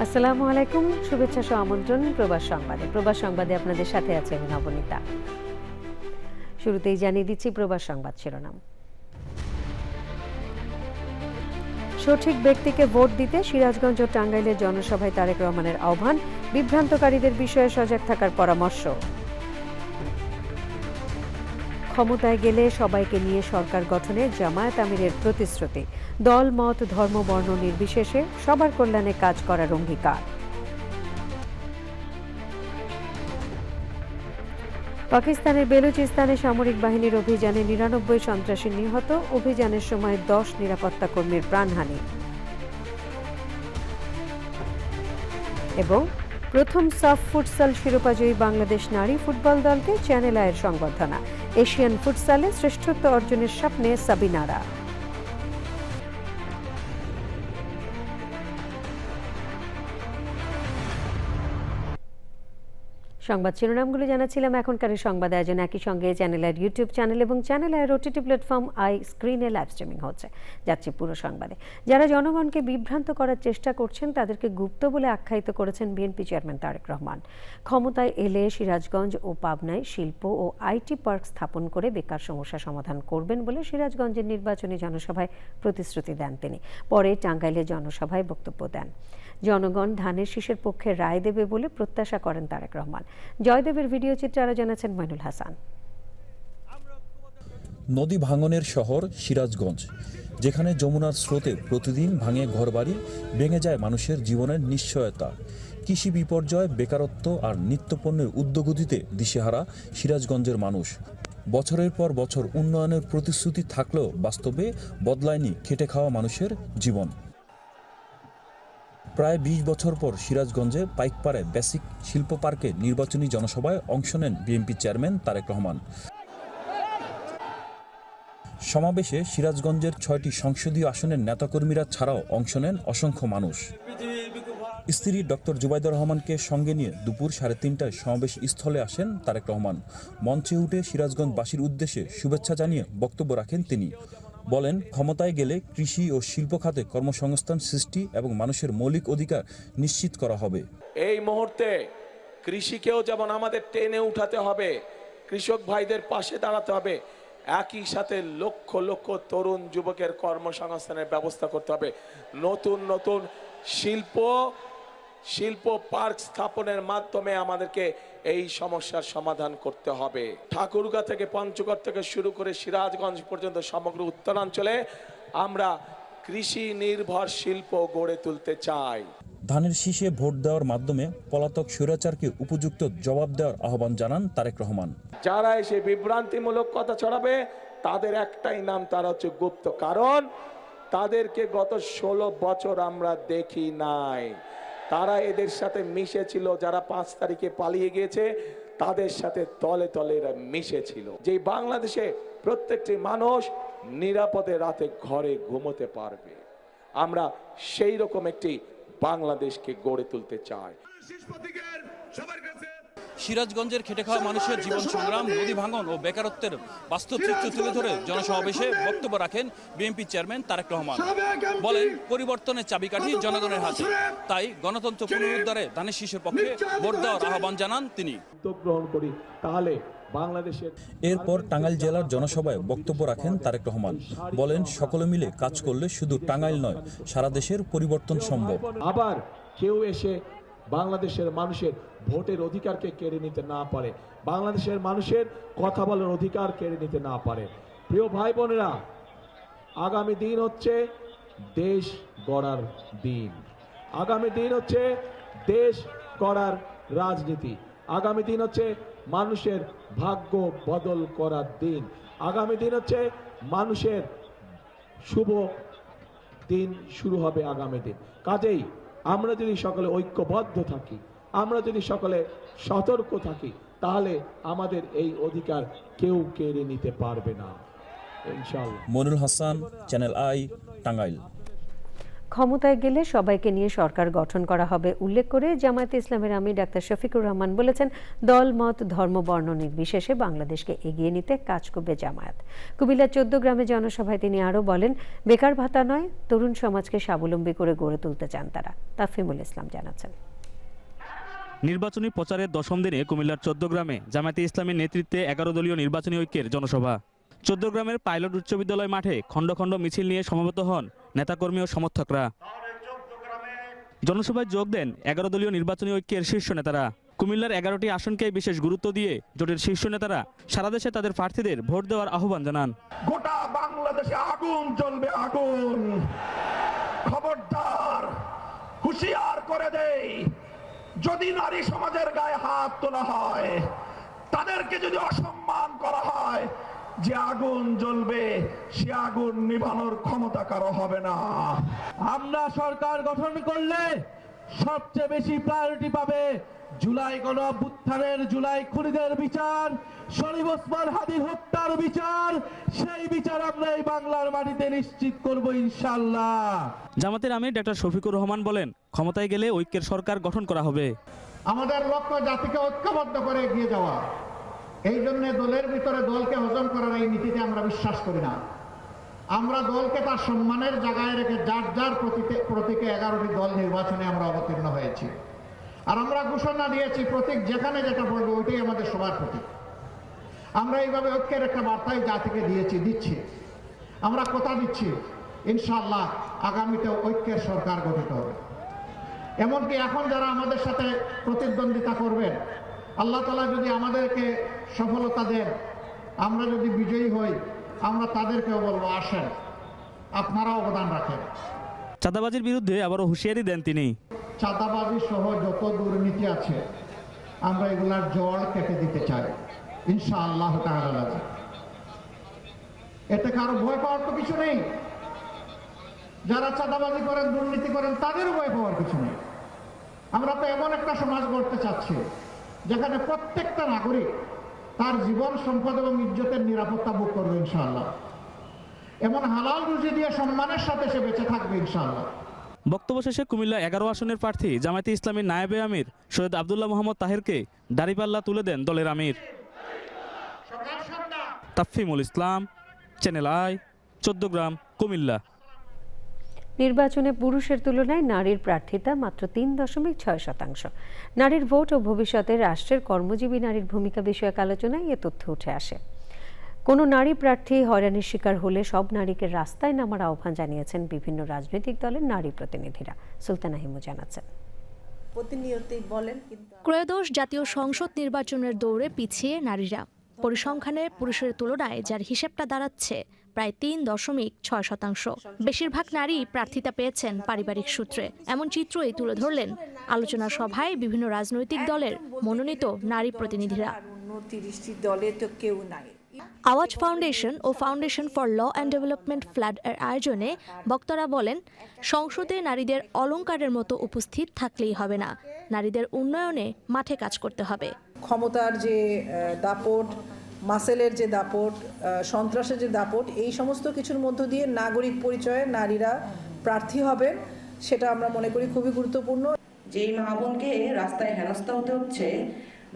আসসালামু আলাইকুম, শুভেচ্ছা সহ আমন্ত্রণ প্রবাস সংবাদে। প্রবাস সংবাদে আপনাদের সাথে আছে আমি নবনীতা। শুরুতেই জানিয়ে দিচ্ছি প্রবাস সংবাদ শিরোনাম। সঠিক ব্যক্তিকে ভোট দিতে সিরাজগঞ্জ ও টাঙ্গাইলের জনসভায় তারেক রহমানের আহ্বান, বিভ্রান্তকারীদের বিষয়ে সজাগ থাকার পরামর্শ। ক্ষমতায় গেলে সবাইকে নিয়ে সরকার গঠনে জামায়াত আমিরের প্রতিশ্রুতি, দল মত ধর্ম বর্ণ নির্বিশেষে সবার কল্যাণে কাজ করার অঙ্গীকার। পাকিস্তানের বেলুচিস্তানে সামরিক বাহিনীর অভিযানে ৯৯ সন্ত্রাসী নিহত, অভিযানের সময় ১০ নিরাপত্তা কর্মীর প্রাণহানি। এবং প্রথম সাফ ফুটসাল শিরোপাজয়ী বাংলাদেশ নারী ফুটবল দলকে চ্যানেল আয়ের সংবর্ধনা, এশিয়ান ফুটসালে শ্রেষ্ঠত্ব অর্জনের স্বপ্নে সাবিনারা। সংবাদ শিরোনামগুলো জানাচ্ছিলাম। এখনকার সংবাদ আয়োজন একই সঙ্গে চ্যানেলের ইউটিউব চ্যানেল এবং চ্যানেলের ওটিটি প্ল্যাটফর্ম আই স্ক্রিনে লাইভ স্ট্রিমিং হচ্ছে। যাচ্ছি পুরো সংবাদে। যারা জনগণকে বিভ্রান্ত করার চেষ্টা করছেন তাদেরকে গুপ্ত বলে আখ্যায়িত করেছেন বিএনপি চেয়ারম্যান তারেক রহমান। ক্ষমতায় এলে সিরাজগঞ্জ ও পাবনায় শিল্প ও আইটি পার্ক স্থাপন করে বেকার সমস্যা সমাধান করবেন বলে সিরাজগঞ্জের নির্বাচনী জনসভায় প্রতিশ্রুতি দেন তিনি। পরে টাঙ্গাইলের জনসভায় বক্তব্য দেন। জনগণ ধানের শীষের পক্ষে রায় দেবে বলে প্রত্যাশা করেন তারেক রহমান। জয়দেবের ভিডিও চিত্রে আরো জানাচ্ছেন মাইনুল হাসান। নদী ভাঙনের শহর সিরাজগঞ্জ, যেখানে যমুনার স্রোতে প্রতিদিন ভাঙে ঘরবাড়ি, ভেঙে যায় মানুষের জীবনের নিশ্চয়তা। কৃষি বিপর্যয়, বেকারত্ব আর নিত্যপণ্যের ঊর্ধ্বগতিতে দিশেহারা সিরাজগঞ্জের মানুষ। বছরের পর বছর উন্নয়নের প্রতিশ্রুতি থাকলেও বাস্তবে বদলায়নি খেটে খাওয়া মানুষের জীবন। প্রায় ২০ বছর পর সিরাজগঞ্জে পাইকপাড়ায় বেসিক শিল্প পার্কে নির্বাচনী জনসভায় অংশ নেন বিএনপি চেয়ারম্যান তারেক রহমান। সমাবেশে সিরাজগঞ্জের ৬টি সংসদীয় আসনের নেতাকর্মীরা ছাড়াও অংশ নেন অসংখ্য মানুষ। স্ত্রী ডক্টর জুবাইদা রহমানকে সঙ্গে নিয়ে দুপুর ৩:৩০টায় সমাবেশ স্থলে আসেন তারেক রহমান। মঞ্চে উঠে সিরাজগঞ্জবাসীর উদ্দেশ্যে শুভেচ্ছা জানিয়ে বক্তব্য রাখেন তিনি। বলেন, ক্ষমতায় গেলে কৃষি ও শিল্প খাতে কর্মসংস্থান সৃষ্টি এবং মানুষের মৌলিক অধিকার নিশ্চিত করা হবে। এই মুহূর্তে কৃষিকেও যেমন আমাদের টেনে উঠাতে হবে, কৃষক ভাইদের পাশে দাঁড়াতে হবে, একই সাথে লক্ষ লক্ষ তরুণ যুবকের কর্মসংস্থানের ব্যবস্থা করতে হবে। নতুন নতুন শিল্প পার্ক স্থাপনের মাধ্যমে আমাদেরকে এই সমস্যার সমাধান করতে হবে। ঠাকুরগাঁ থেকে পঞ্চগড় থেকে শুরু করে সিরাজগঞ্জ পর্যন্ত সমগ্র উত্তরাঞ্চলে আমরা কৃষি নির্ভর শিল্প গড়ে তুলতে চাই। ধানের শীষে ভোট দেওয়ার মাধ্যমে পলাতক স্বৈরাচারকে উপযুক্ত জবাব দেওয়ার আহ্বান জানান তারেক রহমান। যারা এসে বিভ্রান্তিমূলক কথা ছড়াবে তাদের একটাই নাম, তারা হচ্ছে গুপ্ত। কারণ তাদেরকে গত ১৬ বছর আমরা দেখি নাই। তারা এদের সাথে মিশেছিল, যারা ৫ তারিখে পালিয়ে গিয়েছে তাদের সাথে তলে তলে এরা মিশেছিল। যে বাংলাদেশে প্রত্যেকটি মানুষ নিরাপদে রাতে ঘরে ঘুমোতে পারবে, আমরা সেই রকম একটি বাংলাদেশকে গড়ে তুলতে চাই। সিরাজগঞ্জের খেটে খাওয়া মানুষের জীবন সংগ্রাম, নদী ভাঙন ও বেকারত্বের বাস্তব চিত্র তুলে ধরে জনসমাবেশে বক্তব্য রাখেন বিএনপি চেয়ারম্যান তারেক রহমান। বলেন, পরিবর্তনের চাবিকাঠি জনগণের হাতে, তাই গণতন্ত্র পুনরুদ্ধারে ধানের শীষের পক্ষে ভোট দেওয়ার আহ্বান জানান তিনি। গ্রহণ করি তাহলে বাংলাদেশের। এরপর টাঙ্গাইল জেলার জনসভায় বক্তব্য রাখেন তারেক রহমান। বলেন, সকলে মিলে কাজ করলে শুধু টাঙ্গাইল নয়, সারা দেশের পরিবর্তন সম্ভব। আবার কেউ এসে বাংলাদেশের মানুষের ভোটের অধিকারকে কেড়ে নিতে না পারে, বাংলাদেশের মানুষের কথা বলার অধিকার কেড়ে নিতে না পারে। প্রিয় ভাই বোনেরা, আগামী দিন হচ্ছে দেশ গড়ার দিন। আগামী দিন হচ্ছে দেশ গড়ার রাজনীতি। আগামী দিন হচ্ছে মানুষের ভাগ্য বদল করার দিন। আগামী দিন হচ্ছে মানুষের শুভ দিন শুরু হবে আগামী দিন। কাজেই আমরা যদি সকলে ঐক্যবদ্ধ থাকি, আমরা যদি সকলে সতর্ক থাকি, তাহলে আমাদের এই অধিকার কেউ কেড়ে নিতে পারবে না ইনশাআল্লাহ। Monirul Hasan, channel I, Tangail. ক্ষমতায় গেলে সবাইকে নিয়ে সরকার গঠন করা হবে উল্লেখ করে জামায়াতে ইসলামের আমির ডাক্তার শফিকুর রহমান বলেছেন, দল মত ধর্ম বর্ণ নির্বিশেষে বাংলাদেশকে এগিয়ে নিতে কাজ করবে জামায়াত। কুমিল্লার 14 গ্রামে জনসভায় তিনি আরও বলেন, বেকার ভাতা নয়, তরুণ সমাজকে স্বাবলম্বী করে গড়ে তুলতে চান তারা। তাফহিমুল ইসলাম জানাচ্ছেন। নির্বাচনী প্রচারের দশম দিনে কুমিল্লার 14 গ্রামে জামায়াতে ইসলামের নেতৃত্বে 11 দলীয় নির্বাচনী ঐক্যের জনসভা। 14 গ্রামের পাইলট উচ্চ বিদ্যালয় মাঠে খণ্ড খণ্ড মিছিল নিয়ে সমবেত হন নেতাকর্মী ও সমর্থকরা। জনসভায় যোগ দেন 11 দলীয় নির্বাচনী ঐক্যের শীর্ষ নেতারা। কুমিল্লার 11টি আসনকে বিশেষ গুরুত্ব দিয়ে জোটের শীর্ষ নেতারা সারা দেশে তাদের প্রার্থীদের ভোট দেওয়ার আহ্বান জানান। গোটা বাংলাদেশে আগুন জ্বলবে, আগুন। খবরদার, হুঁশিয়ার করে দেই, যদি নারী সমাজের গায়ে হাত তোলা হয়, তাদেরকে যদি অসম্মান করা হয়, যে আগুন জ্বলবে সে আগুন নিভানোর ক্ষমতা কারো হবে না। আমরা সরকার গঠন করলে সবচেয়ে বেশি প্রায়োরিটি পাবে জুলাই গণঅভ্যুত্থানের জুলাই খুনিদের বিচার, শরীফ ওসমান হাদির হত্যার বিচার। সেই বিচার আমরা এই বাংলার মাটিতে নিশ্চিত করব ইনশাআল্লাহ। জামাতের আমির ডাক্তার শফিকুর রহমান বলেন, ক্ষমতায় গেলে ঐক্যের সরকার গঠন করা হবে। আমাদের লক্ষ্য জাতিকে ঐক্যবদ্ধ করে এগিয়ে যাওয়া। এই জন্য দলের ভিতরে দলকে হজম করার এই নীতিতে আমরা বিশ্বাস করি না। আমরা দলকে তার সম্মানের জায়গায় রেখে যার যার প্রতীকে 11টি দল নির্বাচনে আমরা অবতীর্ণ হয়েছি। আর আমরা ঘোষণা দিয়েছি, প্রতীক যেখানে যেটা পড়বে ওইটাই আমাদের সবার প্রতীক। আমরা এইভাবে ঐক্যের একটা বার্তাই জাতিকে দিচ্ছি। আমরা কথা দিচ্ছি, ইনশাআল্লাহ আগামীতে ঐক্যের সরকার গঠিত হবে। এমনকি এখন যারা আমাদের সাথে প্রতিদ্বন্দ্বিতা করবেন, আল্লাহ তাআলা যদি আমাদেরকে সফলতা দেন, আমরা যদি বিজয়ী হই, আমরা তাদেরকেও বলবো, আসেন আপনারা অবদান রাখেন। চাঁদাবাজির বিরুদ্ধে আবারও হুঁশিয়ারি দেন তিনি। চাঁদাবাজি সহ যত দুর্নীতি আছে আমরা এগুলার জড় কেটে দিতে চাই ইনশাআল্লাহ তাআলা। এতে কারো ভয় পাওয়ার তো কিছু নেই। যারা চাঁদাবাজি করেন, দুর্নীতি করেন, তাদের ভয় পাওয়ার কিছু নেই। আমরা তো এমন একটা সমাজ গড়তে চাচ্ছি যেখানে প্রত্যেকটা নাগরিক তার জীবন, সম্পদ এবং ইজ্জতের নিরাপত্তা ভোগ করবে ইনশাআল্লাহ। এমন হালাল রুজি দিয়ে সম্মানের সাথে সে বেঁচে থাকবে ইনশাআল্লাহ। বক্তব্য শেষে কুমিল্লা 11 আসনের প্রার্থী জামায়াতে ইসলামের নায়েবে আমির সৈয়দ আব্দুল্লাহ মোহাম্মদ তাহেরকে দাড়িপাল্লা তুলে দেন দলের আমির। তাফহিমুল ইসলাম, চ্যানেল আই, 14 গ্রাম, কুমিল্লা। নির্বাচনে পুরুষের তুলনায় নারীর প্রার্থিতা মাত্র 3.6%। নারীর ভোট ও ভবিষ্যতে রাষ্ট্রের কর্মজীবী নারীর ভূমিকা বিষয়ক আলোচনায় এ তথ্য উঠে আসে। কোনো নারী প্রার্থী হয়রানির শিকার হলে সব নারীকে রাস্তায় নামার আহ্বান জানিয়েছেন বিভিন্ন রাজনৈতিক দলের নারী প্রতিনিধিরা। সুলতানা হিমু জানাচ্ছেন। ত্রয়োদশ জাতীয় সংসদ নির্বাচনের দৌড়ে পিছিয়ে নারীরা। পরিসংখ্যানে পুরুষের তুলনায় যার হিসেবটা দাঁড়াচ্ছে প্রায় 3.6%। বেশিরভাগ নারী প্রার্থিতা পেয়েছেন পারিবারিক সূত্রে। এমন চিত্রই তুলে ধরলেন আলোচনা সভায় বিভিন্ন রাজনৈতিক দলের মনোনীত নারী প্রতিনিধিরা। 30টি দলে তো কেউ নাই। আওয়াজ ফাউন্ডেশন ও foundation for law and development ফ্ল্যাড এর আয়োজনে বক্তারা বলেন, সংসদে নারীদের অলংকারের মতো উপস্থিত থাকলেই হবে না, নারীদের উন্নয়নে মাঠে কাজ করতে হবে। ক্ষমতার যে দাপট, মাসেলের যে দাপট, সন্ত্রাসের যে দাপট, এই সমস্ত কিছুর মধ্য দিয়ে নাগরিক পরিচয়ে নারীরা প্রার্থী হবেন, সেটা আমরা মনে করি খুবই গুরুত্বপূর্ণ। যেই মা বোনকে রাস্তায় হেনস্থা হতে হচ্ছে,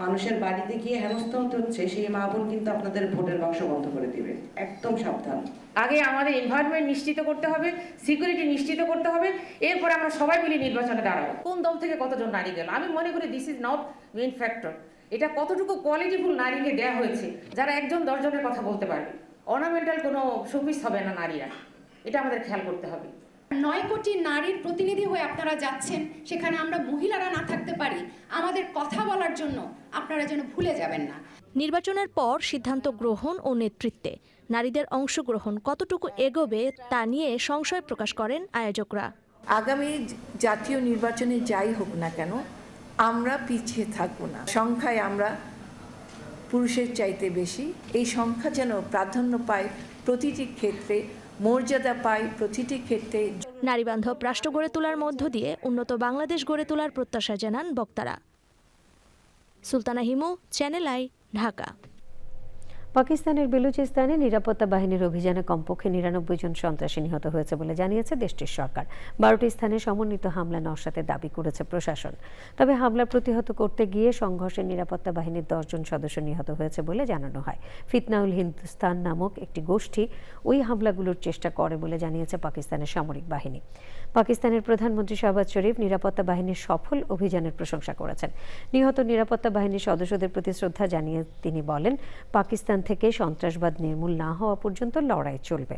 মানুষের বাড়িতে গিয়ে হেনস্থা হতে হচ্ছে, সেই মা বোন কিন্তু আপনাদের ভোটের বাক্স বন্ধ করে দিবে। একদম সাবধান। আগে আমাদের এনভায়রনমেন্ট নিশ্চিত করতে হবে, সিকিউরিটি নিশ্চিত করতে হবে, এরপরে আমরা সবাই মিলে নির্বাচনে দাঁড়াবো। কোন দল থেকে কতজন নারী গেল, আমি মনে করি this is not main factor. এটা কতটুকু কোয়ালিটিফুল নারীকে দেওয়া হয়েছে, যারা 1 জন 10 জনের কথা বলতে পারে। অর্নামেন্টাল কোনো শোপিস হবে না নারীরা, এটা আমাদের খেয়াল করতে হবে। 9 কোটি নারীর প্রতিনিধি হয়ে আপনারা যাচ্ছেন, সেখানে আমরা মহিলারা না থাকতে পারি আমাদের কথা বলার জন্য, আপনারা যেন ভুলে যাবেন না। নির্বাচনের পর সিদ্ধান্ত গ্রহণ ও নেতৃত্বে নারীদের অংশগ্রহণ কতটুকু এগোবে তা নিয়ে সংশয় প্রকাশ করেন আয়োজকরা। আগামী জাতীয় নির্বাচনে যাই হোক না কেন, আমরা পিছিয়ে থাকবো না। সংখ্যায় আমরা পুরুষের চাইতে বেশি। এই সংখ্যা যেন প্রাধান্য পায় প্রতিটি ক্ষেত্রে, মর্যাদা পায় প্রতিটি ক্ষেত্রে। নারীবান্ধব রাষ্ট্র গড়ে তোলার মধ্য দিয়ে উন্নত বাংলাদেশ গড়ে তোলার প্রত্যাশা জানান বক্তারা। Sultana Himu, channel I, Dhaka. পাকিস্তানের বেলুচিস্তানে নিরাপত্তা বাহিনীর অভিযানে কমপক্ষে 99 জন সন্ত্রাসী নিহত হয়েছে বলে জানিয়েছে দেশটির সরকার। 12টি স্থানে সমন্বিত হামলা নস্যাতের দাবি করেছে প্রশাসন। তবে হামলা প্রতিহত করতে গিয়ে সংঘর্ষে নিরাপত্তা বাহিনীর 10 জন সদস্য নিহত হয়েছে বলে জানানো হয়। ফিতনাউল হিন্দুস্তান নামক একটি গোষ্ঠী ওই হামলাগুলোর চেষ্টা করে বলে জানিয়েছে পাকিস্তানের সামরিক বাহিনী। পাকিস্তানের প্রধানমন্ত্রী শাহবাজ শরীফ নিরাপত্তা বাহিনীর সফল অভিযানের প্রশংসা করেছেন। নিহত নিরাপত্তা বাহিনীর সদস্যদের প্রতি শ্রদ্ধা জানিয়ে তিনি বলেন, পাকিস্তান থেকে সন্ত্রাসবাদ নির্মূল না হওয়া পর্যন্ত লড়াই চলবে।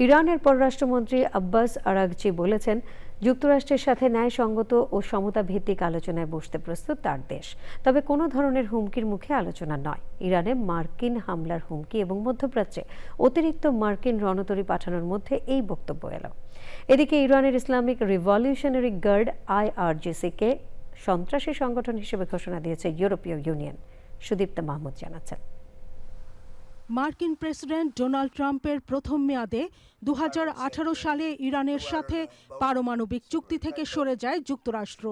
ইরানের পররাষ্ট্রমন্ত্রী আব্বাস আরাগচি বলেছেন, যুক্তরাষ্ট্রের সাথে ন্যায়সঙ্গত ও সমতা ভিত্তিক আলোচনায় বসতে প্রস্তুত তার দেশ, তবে কোনো ধরনের হুমকির মুখে আলোচনা নয়। ইরানে মার্কিন হামলার হুমকি এবং মধ্যপ্রাচ্যে অতিরিক্ত মার্কিন রণতরী পাঠানোর মধ্যে এই বক্তব্য এলো। এদিকে ইরানের ইসলামিক রিভলিউশনারি গার্ড IRGC-কে সন্ত্রাসী সংগঠন হিসেবে ঘোষণা দিয়েছে ইউরোপীয় ইউনিয়ন। সুদীপ্তা মাহমুদ জানাচ্ছেন। মার্কিন প্রেসিডেন্ট ডোনাল্ড ট্রাম্পের প্রথম মেয়াদে 2018 সালে ইরানের সাথে পারমাণবিক চুক্তি থেকে সরে যায় যুক্তরাষ্ট্র।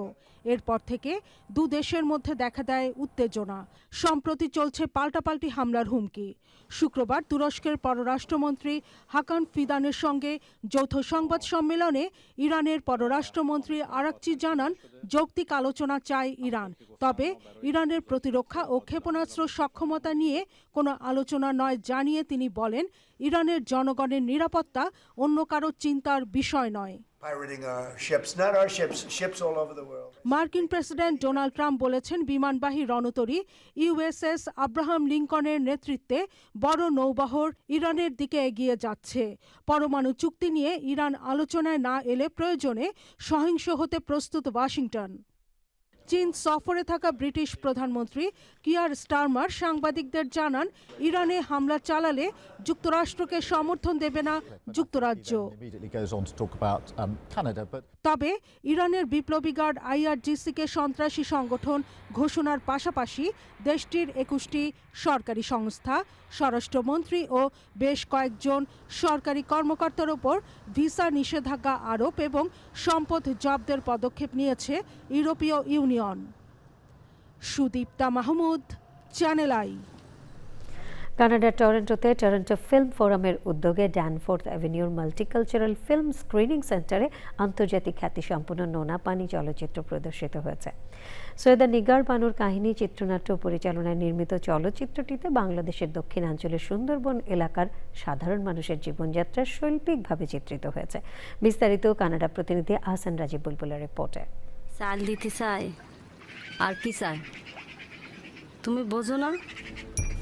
এরপর থেকে দু দেশের মধ্যে দেখা দেয় উত্তেজনা। সম্প্রতি চলছে পাল্টাপাল্টি হামলার হুমকি। শুক্রবার তুরস্কের পররাষ্ট্রমন্ত্রী হাকান ফিদানের সঙ্গে যৌথ সংবাদ সম্মেলনে ইরানের পররাষ্ট্রমন্ত্রী আরাগচি জানান, যৌক্তিক আলোচনা চায় ইরান, তবে ইরানের প্রতিরক্ষা ও ক্ষেপণাস্ত্র সক্ষমতা নিয়ে কোনো আলোচনা নয় জানিয়ে তিনি বলেন, ইরানের জনগণের নিরাপত্তা অন্য কারো চিন্তার বিষয় নয়। মার্কিন প্রেসিডেন্ট ডোনাল্ড ট্রাম্প বলেছেন, বিমানবাহী রণতরী USS আব্রাহাম লিঙ্কনের নেতৃত্বে বড় নৌবহর ইরানের দিকে এগিয়ে যাচ্ছে। পরমাণু চুক্তি নিয়ে ইরান আলোচনায় না এলে প্রয়োজনে সহিংস হতে প্রস্তুত ওয়াশিংটন। চীন সফরে থাকা ব্রিটিশ প্রধানমন্ত্রী কিয়ার স্টারমার সাংবাদিকদের জানান, ইরানে হামলা চালালে যুক্তরাষ্ট্রকে সমর্থন দেবে না যুক্তরাজ্য। তবে ইরানের বিপ্লবী গার্ড IRGC-কে সন্ত্রাসী সংগঠন ঘোষণার পাশাপাশি দেশটির 21টি সরকারি সংস্থা, স্বরাষ্ট্রমন্ত্রী ও বেশ কয়েকজন সরকারি কর্মকর্তার ওপর ভিসা নিষেধাজ্ঞা আরোপ এবং সম্পদ জব্দের পদক্ষেপ নিয়েছে ইউরোপীয় union. Sudipta Mahmud, channel I. কানাডার টরন্টোতে টরন্টো ফিল্ম ফোরামের উদ্যোগে ড্যানফোর্থ অ্যাভিনিউর মাল্টিকালচারাল ফিল্ম স্ক্রিনিং সেন্টারে আন্তর্জাতিক খ্যাতিসম্পন্ন নোনা পানি চলচ্চিত্র প্রদর্শিত হয়েছে। সৈয়দা নিগার বানুর কাহিনী, চিত্রনাট্য ও পরিচালনায় নির্মিত চলচ্চিত্রটিতে বাংলাদেশের দক্ষিণাঞ্চলের সুন্দরবন এলাকার সাধারণ মানুষের জীবনযাত্রা শৈল্পিকভাবে চিত্রিত হয়েছে। বিস্তারিত কানাডা প্রতিনিধি আহসান রাজীব বুলবুলের রিপোর্টে। চাল দিতে চাই আর কি চাই, তুমি বোঝো না?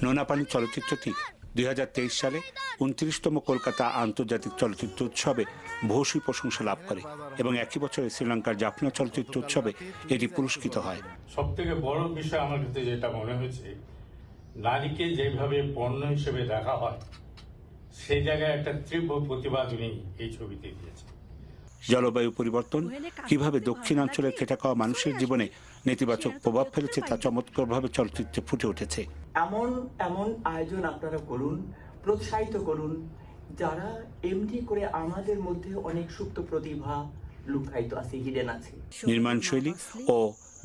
নোনা পানি চলচ্চিত্রটি 2023 সালে 29তম কলকাতা আন্তর্জাতিক চলচ্চিত্র উৎসবে ভূয়সী প্রশংসা লাভ করে এবং একই বছরে শ্রীলঙ্কার জাফনা চলচ্চিত্র উৎসবে এটি পুরস্কৃত হয়। সব থেকে বড় বিষয় আমার কাছে যেটা মনে হয়েছে, নারীকে যেভাবে পণ্য হিসেবে দেখা হয় সেই জায়গায় একটা তীব্র প্রতিবাদ উনি এই ছবিতে দিয়েছেন। জলবায়ু পরিবর্তন কিভাবে দক্ষিণাঞ্চলের খেটে খাওয়া মানুষের জীবনে নেতিবাচক প্রভাব ফেলেছে তা চমৎকারভাবে চলচ্চিত্রে ফুটে উঠেছে। এমন আয়োজন আপনারা করুন, প্রোৎসাহিত করুন, যারা এমনি করে আমাদের মধ্যে অনেক সুপ্ত প্রতিভা লুকায়িত আছে, হিডেন আছে। নির্মাণ শৈলী ও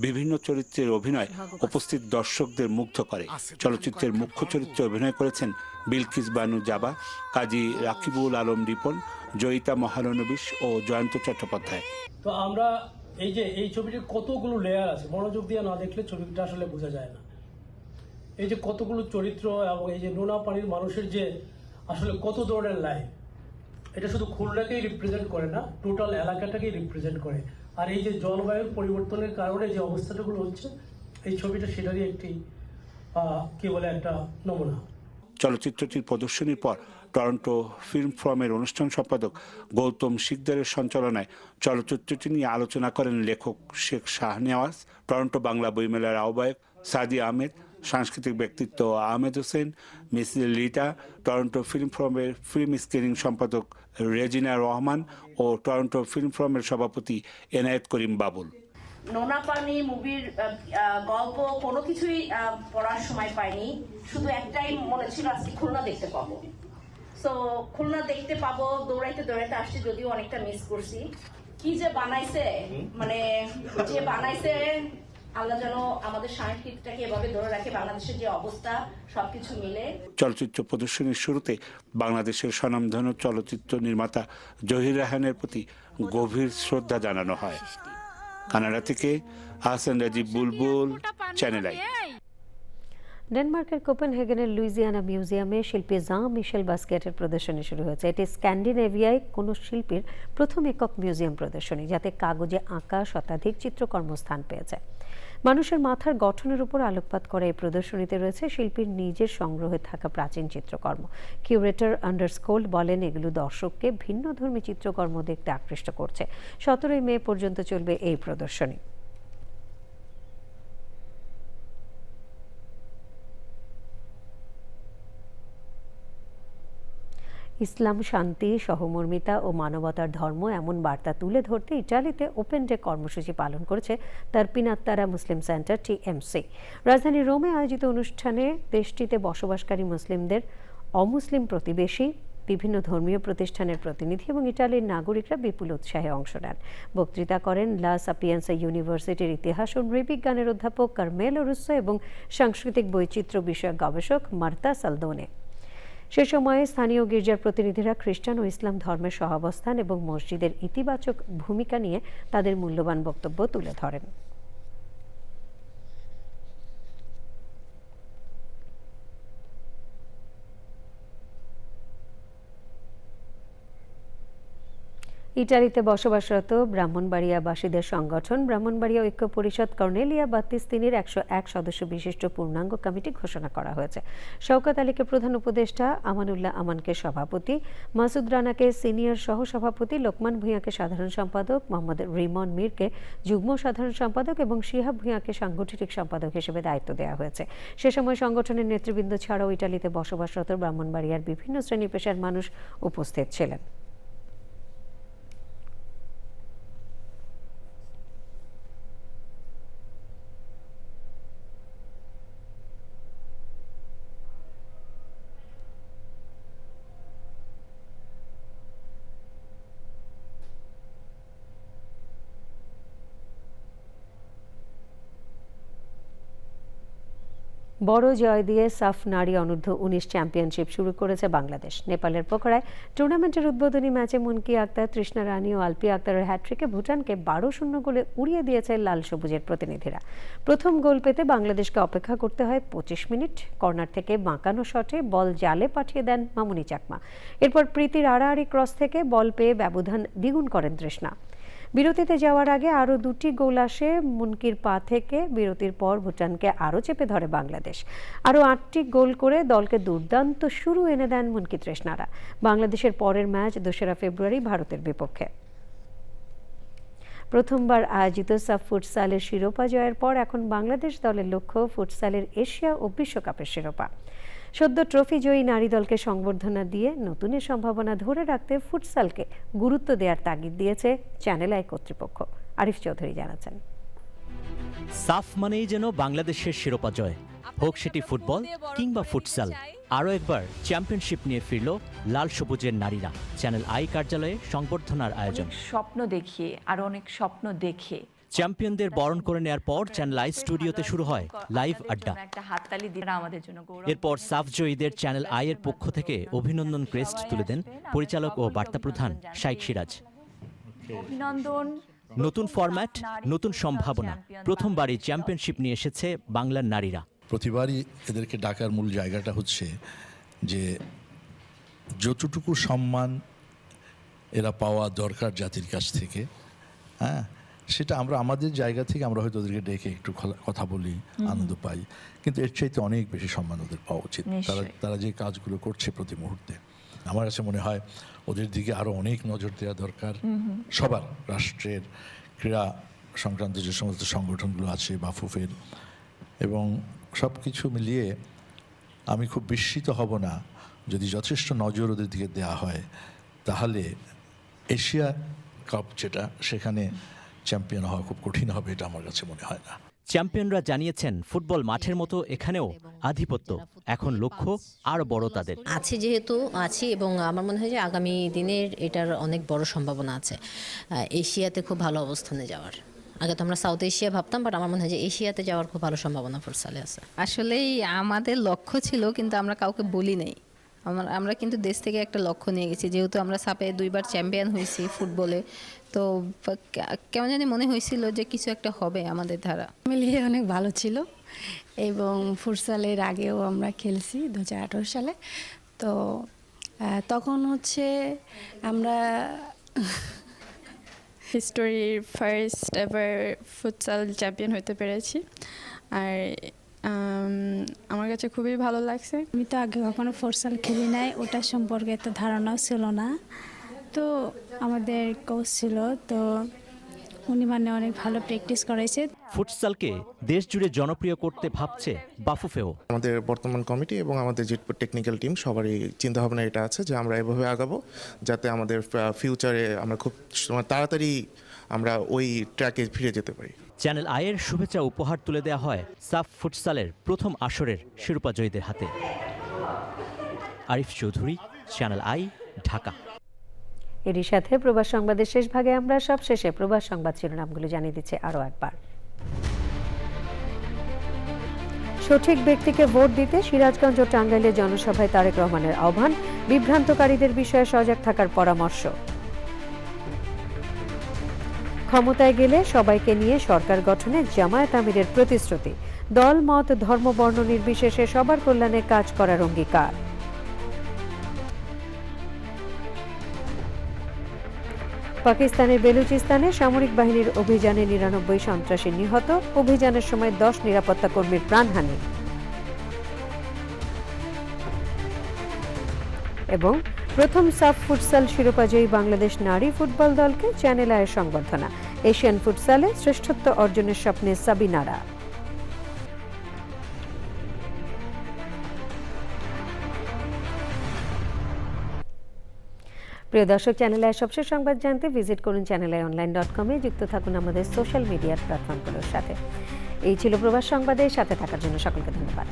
বিভিন্ন চরিত্রের অভিনয় উপস্থিত দর্শকদের মুগ্ধ করে। চলচ্চিত্রের মুখ্য চরিত্রে অভিনয় করেছেন বিলকিস বানু জাবা, কাজী রাকিবুল আলম রিপন, জয়িতা মহানবিশ ও জয়ন্ত চট্টোপাধ্যায়। তো আমরা এই ছবিটির কতগুলো লেয়ার আছে, মনোযোগ দিয়ে না দেখলে ছবিটা আসলে বোঝা যায় না। এই যে কতগুলো চরিত্র এবং এই যে নোনা পানির মানুষের যে আসলে কত ধরনের লাইফ, এটা শুধু খুলনাকেই রিপ্রেজেন্ট করে না, টোটাল এলাকাটাকেই রিপ্রেজেন্ট করে। আর এই যে জলবায়ুর পরিবর্তনের কারণে যে অবস্থাটাগুলো হচ্ছে, এই ছবিটা সেটারই একটি একটা নমুনা। চলচ্চিত্রটির প্রদর্শনীর পর টরন্টো ফিল্ম ফোরামের অনুষ্ঠান সম্পাদক গৌতম শিকদারের সঞ্চালনায় চলচ্চিত্রটি নিয়ে আলোচনা করেন লেখক শেখ শাহনেওয়াজ, টরন্টো বাংলা বইমেলার আহ্বায়ক সাদি আহমেদ, সাংস্কৃতিক ব্যক্তিত্ব Ahmed Hossain, miss Lita, Toronto film ফোরামের ফিল্ম স্ক্রিনিং সম্পাদক রেজিনা রহমান ও টরন্টো ফিল্ম ফোরামের সভাপতি এনায়েত করিম বাবুল। নোনা পানি মুভির গল্প কোনো কিছুই পড়ার সময় পাইনি, শুধু একটাই মনে ছিল আজকে খুলনা দেখতে পাবো। সো খুলনা দেখতে পাবো, দৌড়াইতে দৌড়াইতে আসছি, যদিও অনেকটা মিস করছি। কি যে বানাইছে, মানে যে বানাইছে আল্লাহ যেন আমাদের সংস্কৃতিটাকে এভাবে ধরে রাখে, বাংলাদেশের যে অবস্থা সবকিছু মিলে। চলচ্চিত্র প্রদর্শনীর শুরুতে বাংলাদেশের স্বনামধন্য চলচ্চিত্র নির্মাতা জহির রায়হানের প্রতি গভীর শ্রদ্ধা জানানো হয়। কানাডা থেকে আহসান রাজীব বুলবুল, চ্যানেল আই। ডেনমার্কের কোপেনহেগেনের লুইজিয়ানা মিউজিয়ামে শিল্পী জাঁ মিশেল বাস্কেটের প্রদর্শনী শুরু হয়েছে। এটি স্ক্যান্ডিনেভিয়ায় কোনো শিল্পীর প্রথম একক মিউজিয়াম প্রদর্শনী, যাতে কাগজে আঁকা শতাধিক চিত্রকর্ম স্থান পেয়েছে। মানুষের মাথার গঠনের উপর আলোকপাত করা এই প্রদর্শনীতে রয়েছে শিল্পীর নিজের সংগ্রহে থাকা প্রাচীন চিত্রকর্ম। কিউরেটর আন্ডারস্কোল্ড বলেন, এগুলো দর্শককে ভিন্নধর্মী চিত্রকর্ম দেখতে আকৃষ্ট করছে। 17 মে পর্যন্ত চলবে এই প্রদর্শনী। ইসলাম শান্তি, সহমর্মিতা ও মানবতার ধর্ম এমন বার্তা তুলে ধরতে ইটালিতে ওপেন ডে কর্মসূচি পালন করেছে তারপিনাত্তারা মুসলিম সেন্টার টিএমসি। রাজধানী রোমে আয়োজিত অনুষ্ঠানে দেশটিতে বসবাসকারী মুসলিমদের, অমুসলিম প্রতিবেশী, বিভিন্ন ধর্মীয় প্রতিষ্ঠানের প্রতিনিধি এবং ইটালির নাগরিকরা বিপুল উৎসাহে অংশ নেন। বক্তৃতা করেন লা সাপিয়েন্সা ইউনিভার্সিটির ইতিহাস ও নৃবিজ্ঞানের অধ্যাপক কারমেলো রুসো এবং সাংস্কৃতিক বৈচিত্র্য বিষয়ক গবেষক মার্তা সালদোনে। সে সময়ে স্থানীয় গির্জার প্রতিনিধিরা খ্রিস্টান ও ইসলাম ধর্মের সহাবস্থান এবং মসজিদের ইতিবাচক ভূমিকা নিয়ে তাদের মূল্যবান বক্তব্য তুলে ধরেন। ইটালিতে বসবাসরত ব্রাহ্মণবাড়িয়াবাসীদের সংগঠন ব্রাহ্মণবাড়িয়া ঐক্য পরিষদ কর্নেলিয়া বাত্তিস্তিনির 101 সদস্য বিশিষ্ট পূর্ণাঙ্গ কমিটি ঘোষণা করা হয়েছে। শওকত আলীকে প্রধান উপদেষ্টা, আমানুল্লাহ আমানকে সভাপতি, মাসুদ রানাকে সিনিয়র সহ সভাপতি, লোকমান ভূঁইয়াকে সাধারণ সম্পাদক, মোহাম্মদ রিমন মীরকে যুগ্ম সাধারণ সম্পাদক এবং শিহাব ভূঁইয়াকে সাংগঠনিক সম্পাদক হিসেবে দায়িত্ব দেওয়া হয়েছে। সে সময় সংগঠনের নেতৃবৃন্দ ছাড়াও ইটালিতে বসবাসরত ব্রাহ্মণবাড়িয়ার বিভিন্ন শ্রেণী পেশার মানুষ উপস্থিত ছিলেন। বড় জয় দিয়ে সাফ নারী অনূর্ধ্ব 19 চ্যাম্পিয়নশিপ শুরু করেছে বাংলাদেশ। নেপালের পোখরায় টুর্নামেন্টের উদ্বোধনী ম্যাচে মুনকি আক্তার, তৃষ্ণা রানী ও আলপি আক্তারের হ্যাট্রিকে ভুটানকে 12-0 গোলে উড়িয়ে দিয়েছে লাল সবুজের প্রতিনিধিরা। প্রথম গোল পেতে বাংলাদেশকে অপেক্ষা করতে হয় 25 মিনিট। কর্নার থেকে বাঁকানো শটে বল জালে পাঠিয়ে দেন মামুনি চাকমা। এরপর প্রীতির আড়াআড়ি ক্রস থেকে বল পেয়ে ব্যবধান দ্বিগুণ করেন তৃষ্ণা। বিরতিতে যাওয়ার আগে আরও 2টি গোল আসে মুনকির পা থেকে। বিরতির পর ভুটানকে আরও চেপে ধরে বাংলাদেশ। আরও 8টি গোল করে দলকে দুর্দান্ত শুরু এনে দেন মুনকি তৃষ্ণারা। বাংলাদেশের পরের ম্যাচ 2 ফেব্রুয়ারি ভারতের বিপক্ষে। প্রথমবার আয়োজিত সাফ ফুটসালের শিরোপা জয়ের পর এখন বাংলাদেশ দলের লক্ষ্য ফুটসালের এশিয়া ও বিশ্বকাপের শিরোপা। সদ্য ট্রফি জয়ী নারী দলকে সংবর্ধনা দিয়ে নতুনের সম্ভাবনা ধরে রাখতে ফুটসালকে গুরুত্ব দেওয়ার তাগিদ দিয়েছে চ্যানেল আই কর্তৃপক্ষ। আরিফ চৌধুরী জানাচ্ছেন, সাফ মানেই যেন বাংলাদেশের শিরোপা জয়, হোক সেটি ফুটবল কিংবা ফুটসাল। আরও একবার চ্যাম্পিয়নশিপ নিয়ে ফিরল লাল সবুজের নারীরা। চ্যানেল আই কার্যালয়ে সংবর্ধনার আয়োজন। স্বপ্ন দেখিয়ে আর অনেক স্বপ্ন দেখে চ্যাম্পিয়নদের বরণ করে নেয়ার পর চ্যানেল আই স্টুডিওতে শুরু হয় লাইভ আড্ডা। এরপর সাফ জয়ীদের চ্যানেল আই এর পক্ষ থেকে অভিনন্দন ক্রেস্ট তুলে দেন পরিচালক ও বার্তা প্রধান শাইখ সিরাজ। অভিনন্দন। নতুন ফরম্যাট, নতুন সম্ভাবনা। প্রথমবারই চ্যাম্পিয়নশিপ নিয়ে এসেছে বাংলার নারীরা। প্রতিবারই এদেরকে ডাকার মূল জায়গাটা হচ্ছে যে যতটুকু সম্মান এরা পাওয়া দরকার জাতির কাছ থেকে, হ্যাঁ, সেটা আমরা আমাদের জায়গা থেকে আমরা হয়তো ওদেরকে ডেকে একটু কথা বলি, আনন্দ পাই, কিন্তু এর চাইতে অনেক বেশি সম্মান ওদের পাওয়া উচিত। তারা যে কাজগুলো করছে প্রতি মুহূর্তে, আমার কাছে মনে হয় ওদের দিকে আরও অনেক নজর দেওয়া দরকার সবার। রাষ্ট্রের ক্রীড়া সংক্রান্ত যে সমস্ত সংগঠনগুলো আছে বা ফুফের, এবং সব কিছু মিলিয়ে আমি খুব বিস্মিত হব না যদি যথেষ্ট নজর ওদের দিকে দেওয়া হয়, তাহলে এশিয়া কাপ যেটা, সেখানে চ্যাম্পিয়ন হওয়া খুব কঠিন হবে, এটা আমার কাছে মনে হয় না। চ্যাম্পিয়নরা জানিয়েছেন ফুটবল মাঠের মতো এখানেও আধিপত্য। এখন লক্ষ্য আরও বড় তাদের। আছে যেহেতু আছি, এবং আমার মনে হয় যে আগামী দিনের এটার অনেক বড় সম্ভাবনা আছে এশিয়াতে খুব ভালো অবস্থানে যাওয়ার। আগে তো আমরা সাউথ এশিয়া ভাবতাম, বাট আমার মনে হয় যে এশিয়াতে যাওয়ার খুব ভালো সম্ভাবনা ফুটসালে আছে। আসলেই আমাদের লক্ষ্য ছিল, কিন্তু আমরা কাউকে বলি নাই। আমরা কিন্তু দেশ থেকে একটা লক্ষ্য নিয়ে গেছি, যেহেতু আমরা সাপে 2 বার চ্যাম্পিয়ন হয়েছি ফুটবলে, তো কেমন জানি মনে হয়েছিল যে কিছু একটা হবে আমাদের দ্বারা। মিলিয়ে অনেক ভালো ছিল, এবং ফুটসালের আগেও আমরা খেলছি 2018 সালে। তো তখন হচ্ছে আমরা হিস্টোরির ফার্স্ট এভার ফুটসাল চ্যাম্পিয়ন হতে পেরেছি, আর আমার কাছে খুবই ভালো লাগছে। আমি তো আগে কখনো ফুটসাল খেলি নাই, ওটার সম্পর্কে এত ধারণাও ছিল না। তো আমাদের কোচ ছিল, তো উনি মানে অনেক ভালো প্র্যাকটিস করাইছে। ফুটসালকে দেশ জুড়ে জনপ্রিয় করতে ভাবছে বাফুফেও। আমাদের বর্তমান কমিটি এবং আমাদের যে টেকনিক্যাল টিম সবারই চিন্তাভাবনা এটা আছে যে আমরা এভাবে আগাবো, যাতে আমাদের ফিউচারে আমরা খুব তাড়াতাড়ি আমরা ওই ট্র্যাকে ফিরে যেতে পারি। চ্যানেল আইয়ের শুভেচ্ছা উপহার তুলে দেওয়া হয় সাফ ফুটসালের প্রথম আসরের শিরোপা জয়ীদের হাতে। Arif Chowdhury, channel I, Dhaka. এরই সাথে প্রবাস সংবাদের শেষ ভাগে আমরা সব শেষে প্রবাস সংবাদ শিরোনামগুলো জানিয়ে দিচ্ছে আরও একবার। সঠিক ব্যক্তিকে ভোট দিতে সিরাজগঞ্জ ও টাঙ্গাইলে জনসভায় তারেক রহমানের আহ্বান, বিভ্রান্তকারীদের বিষয়ে সজাগ থাকার পরামর্শ। ক্ষমতায় গেলে সবাইকে নিয়ে সরকার গঠনে জামায়াত আমিরের প্রতিশ্রুতি, দল মত ধর্ম বর্ণ নির্বিশেষে সবার কল্যাণে কাজ করার অঙ্গীকার। পাকিস্তানের বেলুচিস্তানে সামরিক বাহিনীর অভিযানে 99 সন্ত্রাসী নিহত, অভিযানের সময় 10 নিরাপত্তা কর্মীর প্রাণহানি। এবং প্রথম সাফ ফুটসাল শিরোপাজয়ী বাংলাদেশ নারী ফুটবল দলকে চ্যানেল আয়ের সংবর্ধনা, এশিয়ান ফুটসালে শ্রেষ্ঠত্ব অর্জনের স্বপ্নে সাবিনারা। প্রিয় দর্শক, চ্যানেল আয়ের সবশেষ সংবাদ জানতে ভিজিট করুন channelionline.com-এ। যুক্ত থাকুন আমাদের সোশ্যাল মিডিয়ার প্ল্যাটফর্মগুলোর সাথে। এই ছিল প্রবাস সংবাদের সাথে থাকার জন্য সকলকে ধন্যবাদ।